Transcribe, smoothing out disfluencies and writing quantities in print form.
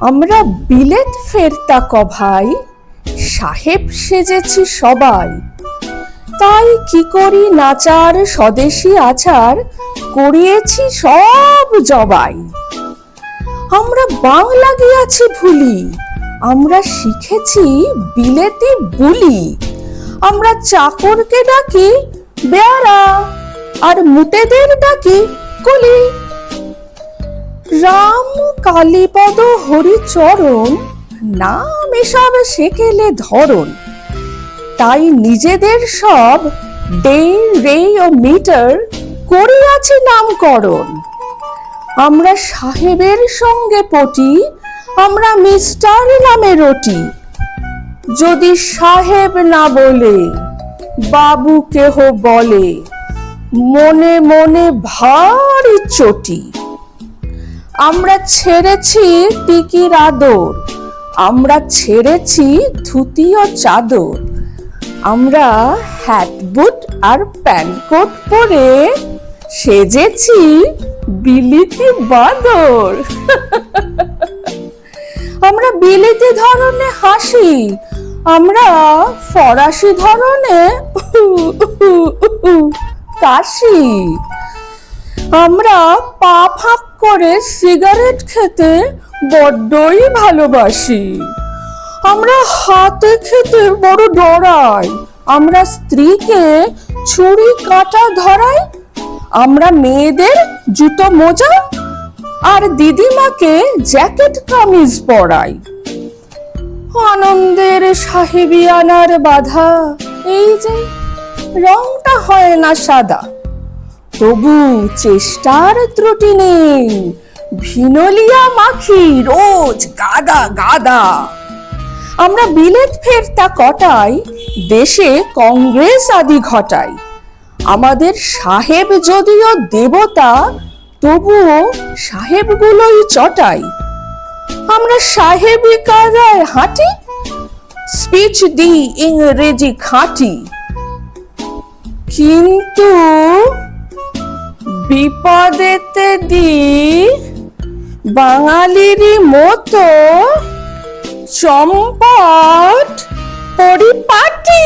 আমরা বিলেত ফেরতা ভাই, সাহেব সেজেছি সবাই। তাই কি করি নাচার স্বদেশী আচার, করিয়েছি সব জবাই। আমরা বাংলা গিয়াছি ভুলি, আমরা শিখেছি বিলেতি বুলি। আমরা চাকরকে ডাকি বেয়ারা, আর মুটেদের ডাকি কলি। রাম কালীপদ হরিচরণ, নাম এসব শেখেলে ধরন। তাই নিজেদের সব ডে রে ও মিটার করিয়াছি নামকরণ। আমরা সাহেবের সঙ্গে পটি, আমরা মিস্টার নামে রটি। যদি সাহেব না বলে বাবু কেহ বলে, মনে মনে ভারী চটি। আমরা ছেড়েছি টিকির আদর, আমরা ছেড়েছি ধুতি ও চাদর। আমরা হ্যাট বুট আর প্যান্ট কোট পরে সেজেছি বিলিতি বাদর। আমরা বিলিতি ধরনে হাসি, আমরা ফরাসি ধরনে কাশি। আমরা পা ফাঁক করে সিগারেট খেতে বড্ডই ভালোবাসি। আমরা হাতে খেতে বড় ডরাই, আমরা স্ত্রীকে ছুরি কাঁটা ধরাই। আমরা মেয়েদের জুতো মোজা আর দিদিমাকে জ্যাকেট কামিজ পরাই। আনন্দের সাহেবিয়ানার বাধা, এই যে রংটা হয় না সাদা। তবু চেষ্টার ত্রুটি নেই, ভিনোলিয়া মাখি রোজ গাদা গাদা। আমরা বিলেত ফেরতা কটাই, দেশে কংগ্রেস আদি ঘটাই। আমাদের সাহেব যদিও দেবতা, তবুও সাহেবগুলোই চটাই। আমরা সাহেবি কায়দায় হাঁটি, স্পিচ দিই ইংরেজি খাঁটি। কিন্তু বিপদেতে দিই বাঙালিরই মতো চম্পট পরিপাটি।